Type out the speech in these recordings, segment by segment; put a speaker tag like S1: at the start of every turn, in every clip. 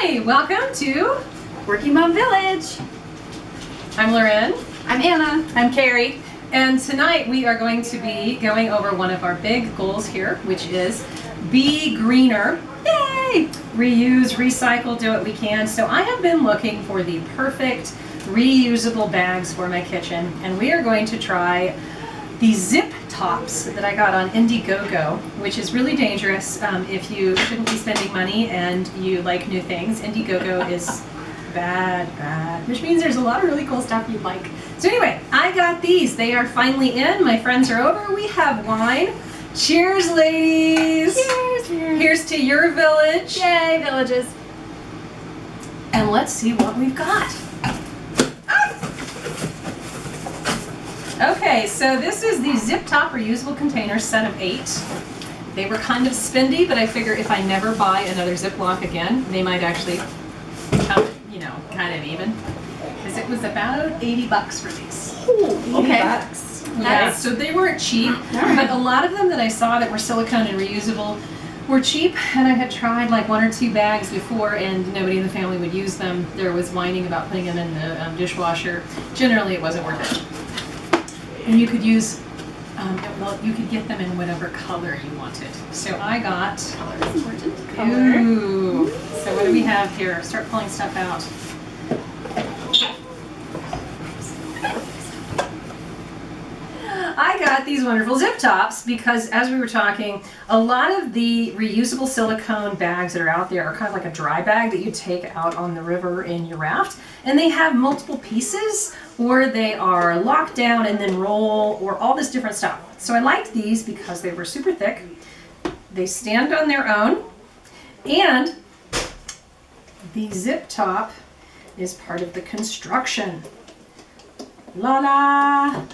S1: Hi, welcome to
S2: Working Mom Village.
S1: I'm Lorinne.
S2: I'm Anna.
S3: I'm Carrie.
S1: And tonight we are going to be going over one of our big goals here, which is be greener. Yay! Reuse, recycle, do what we can. So I have been looking for the perfect reusable bags for my kitchen, and we are going to try the zip tops that I got on Indiegogo, which is really dangerous if you shouldn't be spending money and you like new things. Indiegogo is bad, which means there's a lot of really cool stuff you'd like. So anyway, I got these. They are finally in. My friends are over. We have wine. Cheers, ladies.
S2: Cheers.
S1: Here's to your village.
S2: Yay, villages.
S1: And let's see what we've got. Okay, so this is the zip top reusable container set of 8. They were kind of spendy, but I figure if I never buy another Ziploc again, they might actually come, kind of even. Because it was about $80 for these.
S2: Ooh, okay.
S1: Yeah,
S2: Nice.
S1: so they weren't cheap, but a lot of them that I saw that were silicone and reusable were cheap, and I had tried like 1 or 2 bags before and nobody in the family would use them. There was whining about putting them in the dishwasher. Generally it wasn't worth it. And you could use, you could get them in whatever color you wanted. So I got,
S2: Color is important.
S3: Color.
S1: ooh, so what do we have here? Start pulling stuff out. I got these wonderful zip tops because, as we were talking, a lot of the reusable silicone bags that are out there are kind of like a dry bag that you take out on the river in your raft, and they have multiple pieces, or they are locked down and then roll, or all this different stuff. So I liked these because they were super thick, they stand on their own, and the zip top is part of the construction. La la!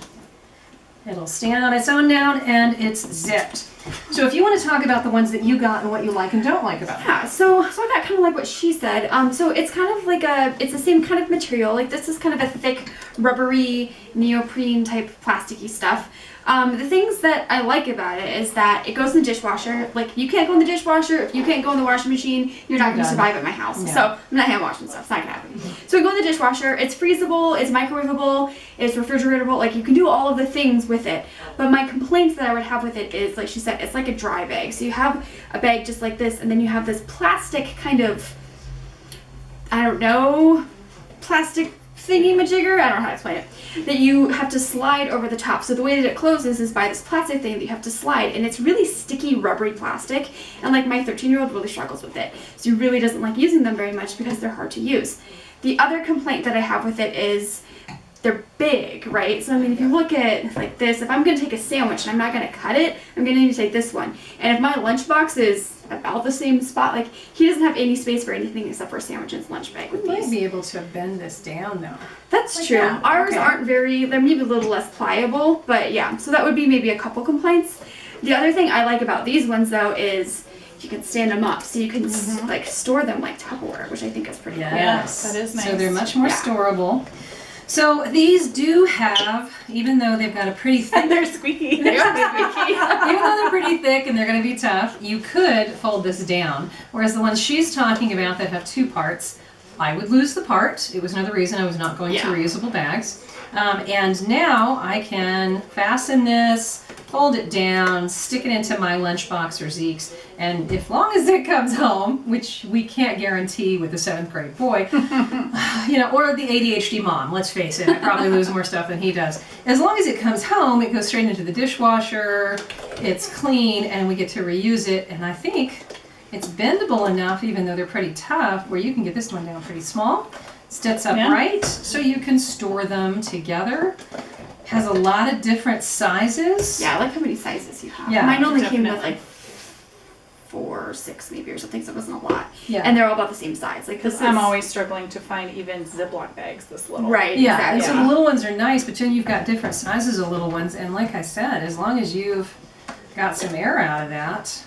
S1: It'll stand on its own down, and it's zipped. So if you want to talk about the ones that you got and what you like and don't like about them.
S2: Yeah, so I got kind of like what she said. So it's kind of like it's the same kind of material. Like this is kind of a thick, rubbery, neoprene type plasticky stuff. The things that I like about it is that it goes in the dishwasher. Like you can't go in the dishwasher. If you can't go in the washing machine, you're not going to survive at my house.
S1: Yeah.
S2: So I'm not hand washing stuff. It's not going to happen. So we go in the dishwasher. It's freezable. It's microwavable. It's refrigeratable. Like you can do all of the things with it. But my complaints that I would have with it is, like she said, it's like a dry bag. So you have a bag just like this, and then you have this plastic kind of, I don't know, plastic thingy-majigger, I don't know how to explain it, that you have to slide over the top. So the way that it closes is by this plastic thing that you have to slide, and it's really sticky, rubbery plastic, and like my 13-year-old really struggles with it. So he really doesn't like using them very much because they're hard to use. The other complaint that I have with it is they're big, right? So I mean, if you look at like this, if I'm gonna take a sandwich and I'm not gonna cut it, I'm gonna need to take this one. And if my lunchbox is about the same spot, like he doesn't have any space for anything except for a sandwich in his lunch bag with
S1: You might
S2: these.
S1: be able to bend this down though.
S2: That's
S1: Like
S2: true.
S1: that.
S2: Ours
S1: Okay.
S2: aren't very, they're maybe a little less pliable, but yeah, so that would be maybe a couple complaints. The other thing I like about these ones though is you can stand them up, so you can like store them like Tupperware, which I think is pretty
S1: Yes.
S3: that is
S1: So
S3: nice.
S1: they're much more
S2: Yeah.
S1: storable. So these do have, even though they've got a pretty thick,
S3: They're squeaky.
S2: cool. They are squeaky.
S1: even though they're pretty thick and they're going to be tough, you could fold this down. Whereas the ones she's talking about that have 2 parts, I would lose the part. It was another reason I was not going to
S2: Yeah.
S1: reusable bags. And now I can fasten this, fold it down, stick it into my lunchbox or Zeke's, and as long as it comes home, which we can't guarantee with a 7th grade boy, or the ADHD mom, let's face it, I probably lose more stuff than he does. As long as it comes home, it goes straight into the dishwasher, it's clean, and we get to reuse it, and I think it's bendable enough, even though they're pretty tough, where you can get this one down pretty small. Sits upright, so you can store them together. Has a lot of different sizes.
S2: Yeah, I like how many sizes you have.
S1: Yeah,
S2: Mine only came with
S3: definitely.
S2: like 4 or 6 maybe or something, so it wasn't a lot.
S1: Yeah.
S2: And they're all about the same size. Like this
S3: I'm
S2: is
S3: always struggling to find even Ziploc bags this little.
S2: right.
S1: Yeah,
S2: exactly.
S1: and so the little ones are nice, but then you've got different sizes of little ones, and like I said, as long as you've got some air out of that,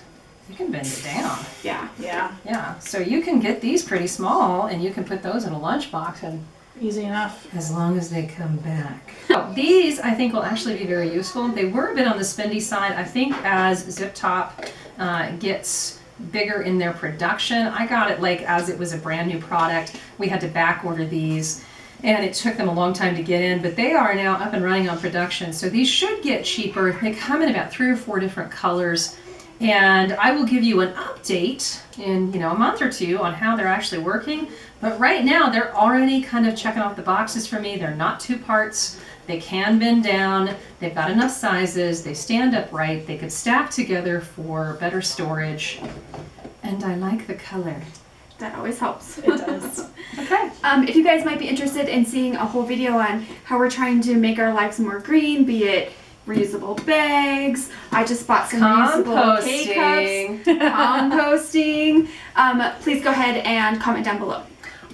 S1: you can bend it down.
S2: Yeah.
S3: Yeah,
S1: Yeah, so you can get these pretty small, and you can put those in a lunchbox, and
S3: easy enough.
S1: as long as they come back. These, I think, will actually be very useful. They were a bit on the spendy side. I think as Zip Top gets bigger in their production. I got it like as it was a brand new product. We had to back order these, and it took them a long time to get in, but they are now up and running on production. So these should get cheaper. They come in about 3 or 4 different colors, and I will give you an update in a month or two on how they're actually working. But right now they're already kind of checking off the boxes for me. They're not 2 parts. They can bend down. They've got enough sizes. They stand upright. They could stack together for better storage. And I like the color.
S2: That always helps.
S3: It does.
S1: Okay.
S2: If you guys might be interested in seeing a whole video on how we're trying to make our lives more green, be it reusable bags, I just bought some reusable K-cups, composting, please go ahead and comment down below.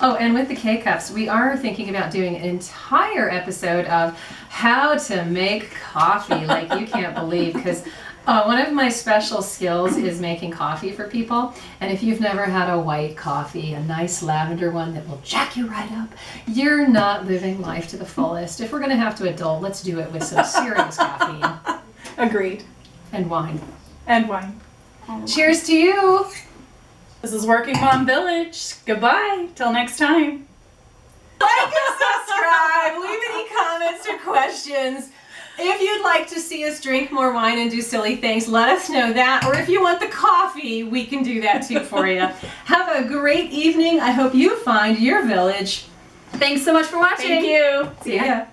S1: Oh, and with the K-cups, we are thinking about doing an entire episode of how to make coffee like you can't believe, because one of my special skills is making coffee for people. And if you've never had a white coffee, a nice lavender one that will jack you right up, you're not living life to the fullest. If we're going to have to adult, let's do it with some serious caffeine.
S3: Agreed.
S1: And wine.
S3: And wine.
S1: Cheers to you!
S3: This is Working Mom Village. Goodbye. Till next time.
S1: Like and subscribe, leave any comments or questions. If you'd like to see us drink more wine and do silly things, let us know that. Or if you want the coffee, we can do that too for you. Have a great evening. I hope you find your village.
S2: Thanks so much for watching.
S3: Thank you.
S1: See ya.